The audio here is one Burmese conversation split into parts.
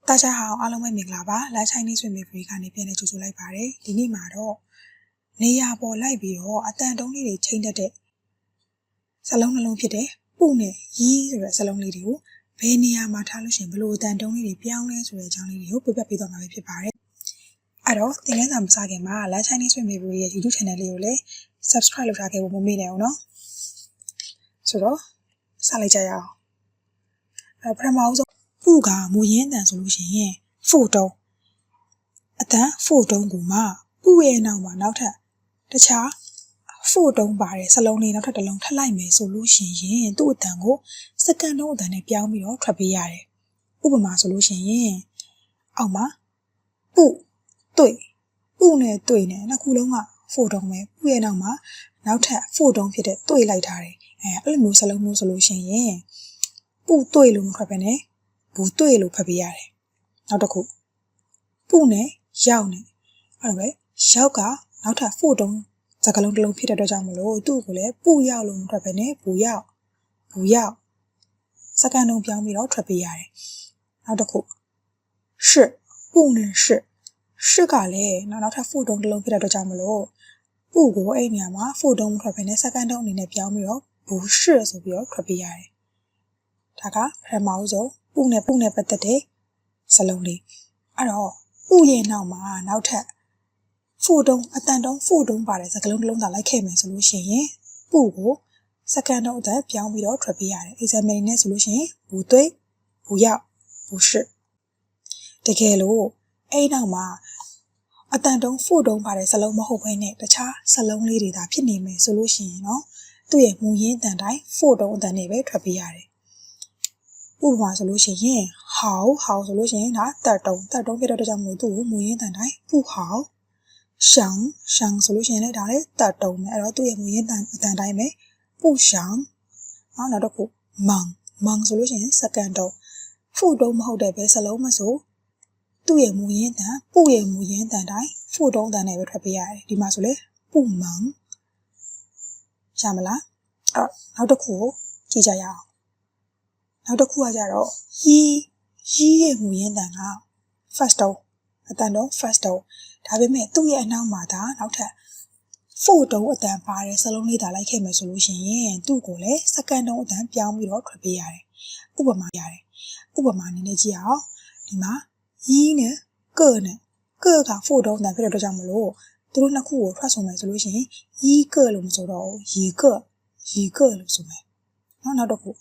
大家好，အားလုံးပဲမင်္ဂလာပါ။ Live Chinese ဆွေးနွေးပွဲကနေပြန်လည်ကြိုဆိုလိုက်ပါတယ်။ဒီနေ့မှာတော့နေရာပေါ်လိုက်ပြီးတော့အတန်တုံးလေးတွေချိန်တတ်တဲ့စလုံးနှလုံးဖြစ်တဲ့ပုနဲ့ရီးဆိုတဲ့စလုံးလေးတွေကိုဘယ်နေရာမှာထားလို့ရှိရင်ဘလို့အတန်တုံးလေးတွေပြောင်းလဲဆိုတဲ့အကြောင်းလေးတွေကိုပြပြပေးသွားမှာဖြစ်ပါတယ်။အဲ့တော့သင်ခန်းစာမစခင်မှာ Live Chinese ဆွေးနွေးပွဲရဲ့ YouTube Channel လေးကိုလည်း Subscribe လုပ်ထားခဲ့ဖို့မမေ့နဲ့အောင်နော်။ဆိုတော့စလိုက်ကြရအောင်။ပထမဆုံးပုကမူရင်းအတန်ဆိုလို့ရှိရင်ဖို့တုံးအတန်ဖို့တုံးကိုမှပုရဲ့နောက်မှာနောက်ထပ်တခြားဖို့တုံးပါတဲ့စလုံးလေးနောက်ထပ်တစ်လုံးထပ်လိုက်မယ်ဆိုလို့ရှိရင်သူ့အတန်ကိုစက္ကန့်တုံးအတန်နဲ့ပြောင်းပြီးတော့ထွက်ပေးရတယ်။ဥပမာဆိုလို့ရှိရင်အောက်မှာပုတွေ့ပုနဲ့တွေ့နဲ့နှစ်ခုလုံးကဖို့တုံးပဲပုရဲ့နောက်မှာနောက်ထပ်ဖို့တုံးဖြစ်တဲ့တွေ့လိုက်ထားတယ်။အဲ့လိုမျိုးစလုံးမျိုးဆိုလို့ရှိရင်ပုတွေ့လို့မထွက်ပဲနဲ့ဘူးတွေ့လို့ဖတ်ပေးရတယ်။နောက်တစ်ခုပုနဲ့ရောက်နဲ့အဲ့တော့ပဲရောက်ကနောက်ထပ်ဖို့တုံးစကားလုံးတစ်လုံးဖြစ်တဲ့အတွက်ကြောင့်မလို့သူ့ကိုလည်းပုရောက်လို့မထွက်ပဲနဲ့ဘူးရောက်စက္ကန့်တုံးပြောင်းပြီးတော့ထွက်ပေးရတယ်။နောက်တစ်ခုရှစ်ပုနဲ့ရှစ်ကလည်းနောက်ထပ်ဖို့တုံးတစ်လုံးဖြစ်တဲ့အတွက်ကြောင့်မလို့ပုကိုအဲ့နေရာမှာဖို့တုံးမထွက်ပဲနဲ့စက္ကန့်တုံးအနေနဲ့ပြောင်းပြီးတော့ဘူးရှစ်ဆိုပြီးတော့ထွက်ပေးရတယ်။ဒါကပထမဆုံးပုနဲ့ပတ်သက်တဲ့စလုံးလေးအဲ့တော့ပုရဲ့နောက်မှာနောက်ထပ်ဖို့တုံးအတန်တုံးဖို့တုံးပါတဲ့စကားလုံးတစ်လုံးသာလိုက်ခဲ့မယ်ဆိုလို့ရှိရင်ပုကိုစက္ကန့်တုံးအတန်ပြောင်းပြီးတော့ထွက်ပေးရတယ် example နဲ့ဆိုလို့ရှိရင်ဘူးတွေ့ဘူးရောက်ဘူးရှစ်တကယ်လို့အဲ့နောက်မှာအတန်တုံးဖို့တုံးပါတဲ့စလုံးမဟုတ်ဘဲနဲ့တခြားစလုံးလေးတွေသာဖြစ်နေမယ်ဆိုလို့ရှိရင်เนาะသူ့ရဲ့မူရင်းအတန်တိုင်းဖို့တုံးအတန်နဲ့ပဲထွက်ပေးရတယ်ဥပမာဆိုလို့ရှိရင်ဟောင်းဆိုလို့ရှိရင်ဒါတက်တုံးဖြစ်တဲ့အတွက်ကြောင့်မို့သူ့ကိုမူရင်းတန်တိုင်းပုဟောင်းရှောင်းဆိုလို့ရှိရင်လည်းဒါလည်းတက်တုံးပဲအဲ့တော့သူ့ရဲ့မူရင်းတန်အတန်တိုင်းပဲပုရှောင်းနောက်တစ်ခုမောင်ဆိုလို့ရှိရင်စက္ကန့်တုံးဖို့တုံးမဟုတ်တဲ့ပဲစလုံးမဆိုသူ့ရဲ့မူရင်းတန်ပုရဲ့မူရင်းတန်တိုင်းဖို့တုံးတန်နဲ့ပဲထွက်ပေးရတယ်ဒီမှာဆိုလေပုမောင်ရမလားနောက်တစ်ခုကိုကြည့်ကြရအောင်နောက်တစ်ခုကကြတော့ရီးရဲ့မူရင်းတန်က first tone အတန်တုံး first tone ဒါပေမဲ့သူ့ရဲ့အနောက်မှာဒါနောက်ထပ်ဖို့တုံးအတန်ပါတဲ့စလုံးလေးသာလိုက်ခဲ့မယ်ဆိုလို့ရှိရင်သူ့ကိုလည်းစက္ကန့်တုံးအတန်ပြောင်းပြီးတော့ထွက်ပေးရတယ်ဥပမာအနေနဲ့ကြည့်အောင်ဒီမှာရီးနဲ့ကကဖို့တုံးအတန်ဖြစ်တဲ့အတွက်ကြောင့်မလို့သူတို့နှစ်ခုကိုထွက်ဆိုမယ်ဆိုလို့ရှိရင်ရီးကလို့မဆိုတော့ရီကလို့ဆိုမယ်နောက်တစ်ခု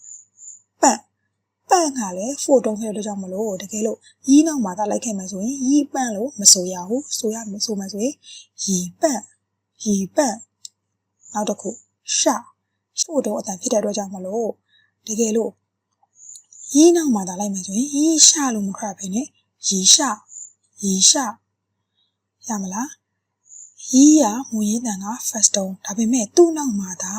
ပန့်ကလည်းဖို့တုံးဖြစ်တဲ့အတွက်ကြောင့်မလို့တကယ်လို့ရီးနောက်မှာသာလိုက်ခဲ့မယ်ဆိုရင်ရီးပန့်လို့မဆိုရဘူးဆိုမယ်ဆိုရင်ရီပန့်နောက်တစ်ခုရှဖို့တုံးအတန်ဖြစ်တဲ့အတွက်ကြောင့်မလို့တကယ်လို့ရီးနောက်မှာသာလိုက်မယ်ဆိုရင်ရီးရှလို့မထွက်ဘဲနဲ့ရီရှရမလားရီးရမူရင်းတန်က first tone ဒါပေမဲ့သူ့နောက်မှာသာ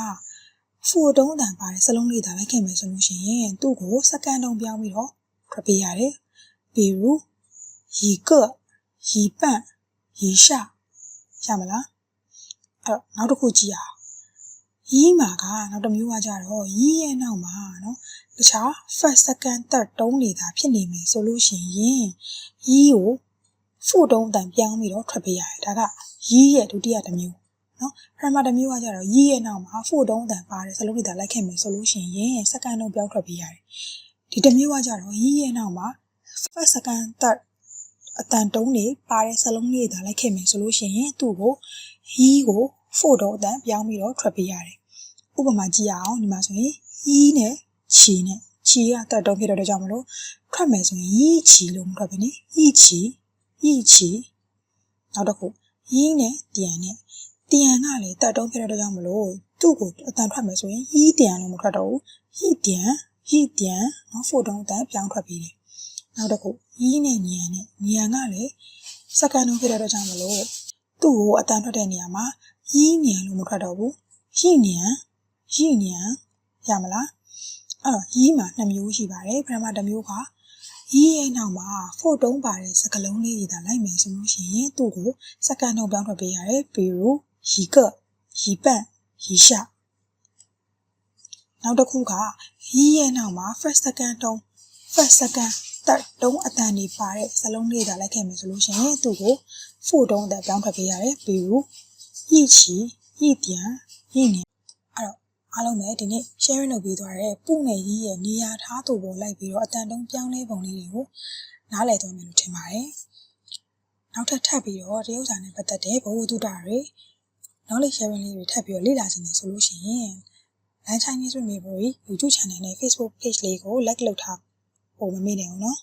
ဖို့တုံးတန်ပါတဲ့စလုံးလေးသာလိုက်ခဲ့မယ်ဆိုလို့ရှိရင်သူ့ကိုစက္ကန့်တုံးပြောင်းပြီးတော့ထွက်ပေးရတယ်။比如ရီကရီပန့်ရီရှရမလားအဲ့နောက်တစ်ခုကြည့်အောင်ရီးမှာကနောက်တစ်မျိုးကကြတော့ရီးရဲ့နောက်မှာနော်တခြား first second third တုံးတွေသာဖြစ်နေမယ်ဆိုလို့ရှိရင်ရီးကိုဖို့တုံးတန်ပြောင်းပြီးတော့ထွက်ပေးရတယ်ဒါကရီးရဲ့ဒုတိယတစ်မျိုးနော်ပထမတစ်မျိုးကကြတော့ရီးရဲ့နောက်မှာဖို့တုံးတန်ပါတယ်စလုံးတွေသာလိုက်ခဲ့မယ်ဆိုလို့ရှိရင်စက္ကန့်တုံးပြောင်းထွက်ပေးရတယ်ဒီတစ်မျိုးကကြတော့ရီးရဲ့နောက်မှာ first second third အတန်တုံးတွေပါတဲ့စလုံးလေးသာလိုက်ခဲ့မယ်ဆိုလို့ရှိရင်သူ့ကိုရီးကိုဖို့တုံးအတန်ပြောင်းပြီးတော့ထွက်ပေးရတယ်ဥပမာကြည့်ရအောင်ဒီမှာဆိုရင်ရီးနဲ့ချီကတက်တုံးဖြစ်တဲ့အတွက်ကြောင့်မလို့ထွက်မယ်ဆိုရင်ရီးချီလို့မထွက်ဘဲနဲ့ရီးချီနောက်တစ်ခုရီးနဲ့တန်ကလည်းတက်တုံးဖြစ်တဲ့အတွက်ကြောင့်မလို့သူ့ကိုအတန်ထွက်မယ်ဆိုရင်ရီးတန်လို့မထွက်တော့ဘူးရီးတန်နော်ဖို့တုံးအတန်ပြောင်းထွက်ပေးတယ်နောက်တစ်ခုရီးနဲ့ညံကလည်းစက္ကန့်တုံးဖြစ်တဲ့အတွက်ကြောင့်မလို့သူ့ကိုအတန်ထွက်တဲ့နေရာမှာရီးညံလို့မထွက်တော့ဘူးရီးညံရမလားအဲ့တော့ရီးမှာနှစ်မျိုးရှိပါတယ်ပထမတစ်မျိုးကရီးရဲ့နောက်မှာဖို့တုံးပါတဲ့စကားလုံးလေးတွေသာလိုက်မယ်ဆိုလို့ရှိရင်သူ့ကိုစက္ကန့်တုံးပြောင်းထွက်ပေးရတယ်比如ရီကရီပန့်ရီရှနောက်တစ်ခုကရီးရဲ့နောက်မှာ first second သက်တုံးအတန်နေပါတဲ့စလုံးလေးသာလိုက်ခဲ့မယ်ဆိုလို့ရှိရင်သူ့ကိုဖို့တုံးအသက်ပြောင်းထွက်ပေးရတယ်ပြီးဘူးဤချီဤတန်ဤနေအဲ့တော့အားလုံးပဲဒီနေ့ sharing လုပ်ပေးသွားတဲ့ပုနဲ့ရီးရဲ့နေရာထားသူပေါ်လိုက်ပြီးတော့အတန်တုံးပြောင်းလဲပုံလေးတွေကိုနားလည်သွားမယ်လို့ထင်ပါတယ်နောက်ထပ်ပြီးတော့တရုတ်စာနဲ့ပတ်သက်တဲ့ဘဝတုဒ္ဒတွေ knowledge sharing လေးတွေထပ်ပြီးတော့လေ့လာခြင်းနဲ့ဆိုလို့ရှိရင် Line Chinese with Maybury YouTube channel နဲ့ Facebook page လေးကို like လုပ်ထားဖို့မမေ့နဲ့ဦးနော်